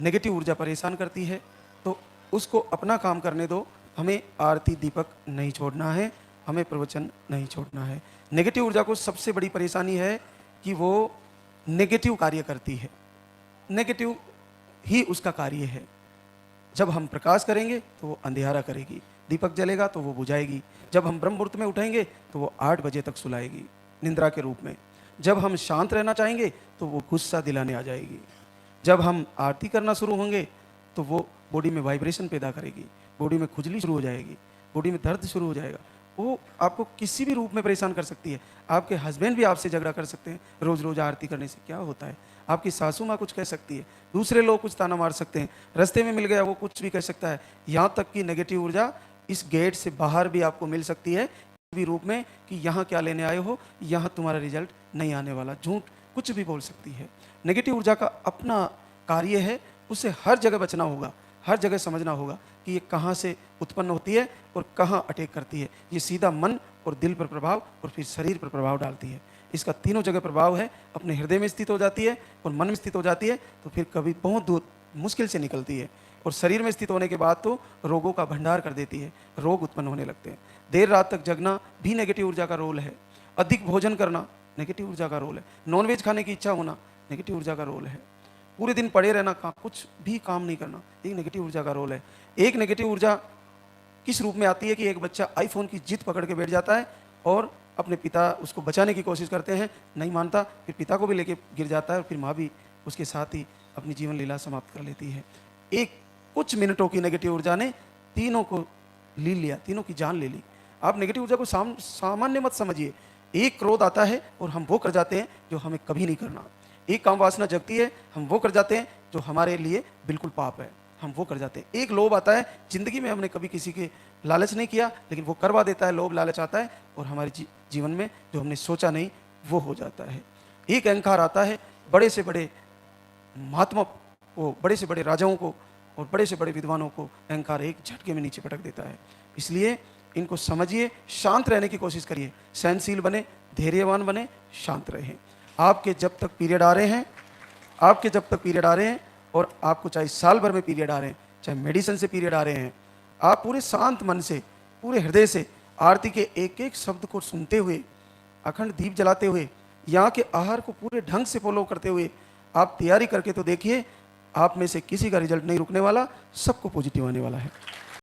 Negative ऊर्जा परेशान करती है, तो उसको अपना काम करने दो। हमें आरती दीपक नहीं छोड़ना है, हमें प्रवचन नहीं छोड़ना है। नेगेटिव ऊर्जा को सबसे बड़ी परेशानी है कि वो नेगेटिव कार्य करती है, नेगेटिव ही उसका कार्य है। जब हम प्रकाश करेंगे तो वो अंधेरा करेगी, दीपक जलेगा तो वो बुझाएगी। जब हम ब्रह्म मुहूर्त में उठेंगे तो वो 8 बजे तक सुलाएगी निंद्रा के रूप में। जब हम शांत रहना चाहेंगे तो वो गुस्सा दिलाने आ जाएगी। जब हम आरती करना शुरू होंगे तो वो बॉडी में वाइब्रेशन पैदा करेगी, बॉडी में खुजली शुरू हो जाएगी, बॉडी में दर्द शुरू हो जाएगा। वो आपको किसी भी रूप में परेशान कर सकती है। आपके हस्बैंड भी आपसे झगड़ा कर सकते हैं रोज़ रोज़ आरती करने से। क्या होता है, आपकी सासू माँ कुछ कह सकती है, दूसरे लोग कुछ ताना मार सकते हैं, रास्ते में मिल गया वो कुछ भी कह सकता है। यहाँ तक कि नेगेटिव ऊर्जा इस गेट से बाहर भी आपको मिल सकती है भी रूप में कि यहाँ क्या लेने आए हो, यहाँ तुम्हारा रिजल्ट नहीं आने वाला। झूठ कुछ भी बोल सकती है। नेगेटिव ऊर्जा का अपना कार्य है, उसे हर जगह बचना होगा, हर जगह समझना होगा कि ये कहाँ से उत्पन्न होती है और कहाँ अटैक करती है। ये सीधा मन और दिल पर प्रभाव और फिर शरीर पर प्रभाव डालती है। इसका तीनों जगह प्रभाव है। अपने हृदय में स्थित हो जाती है और मन में स्थित हो जाती है तो फिर कभी बहुत दूर मुश्किल से निकलती है, और शरीर में स्थित होने के बाद तो रोगों का भंडार कर देती है, रोग उत्पन्न होने लगते हैं। देर रात तक जगना भी नेगेटिव ऊर्जा का रोल है। अधिक भोजन करना नेगेटिव ऊर्जा का रोल है। नॉनवेज खाने की इच्छा होना नेगेटिव ऊर्जा का रोल है। पूरे दिन पड़े रहना, कुछ भी काम नहीं करना, एक नेगेटिव ऊर्जा का रोल है। एक नेगेटिव ऊर्जा किस रूप में आती है कि एक बच्चा आईफोन की जिद पकड़ के बैठ जाता है और अपने पिता उसको बचाने की कोशिश करते हैं, नहीं मानता, फिर पिता को भी लेके गिर जाता है और फिर माँ भी उसके साथ ही अपनी जीवन लीला समाप्त कर लेती है। एक कुछ मिनटों की नेगेटिव ऊर्जा ने तीनों को ली लिया, तीनों की जान ले ली। आप नेगेटिव ऊर्जा को सामान्य मत समझिए। एक क्रोध आता है और हम वो कर जाते हैं जो हमें कभी नहीं करना। एक काम वासना जगती है, हम वो कर जाते हैं जो हमारे लिए बिल्कुल पाप है, हम वो कर जाते हैं। एक लोभ आता है, जिंदगी में हमने कभी किसी के लालच नहीं किया लेकिन वो करवा देता है, लोभ लालच आता है और हमारे जीवन में जो हमने सोचा नहीं वो हो जाता है। एक अहंकार आता है, बड़े से बड़े महात्मा को, बड़े से बड़े राजाओं को और बड़े से बड़े विद्वानों को अहंकार एक झटके में नीचे पटक देता है। इसलिए इनको समझिए, शांत रहने की कोशिश करिए, सहनशील बने, धैर्यवान बने, शांत रहें। आपके जब तक पीरियड आ रहे हैं, आपके जब तक पीरियड आ रहे हैं और आपको चाहे साल भर में पीरियड आ रहे हैं, चाहे मेडिसिन से पीरियड आ रहे हैं, आप पूरे शांत मन से, पूरे हृदय से आरती के एक एक शब्द को सुनते हुए, अखंड दीप जलाते हुए, यहाँ के आहार को पूरे ढंग से फॉलो करते हुए आप तैयारी करके तो देखिए, आप में से किसी का रिजल्ट नहीं रुकने वाला, सबको पॉजिटिव आने वाला है।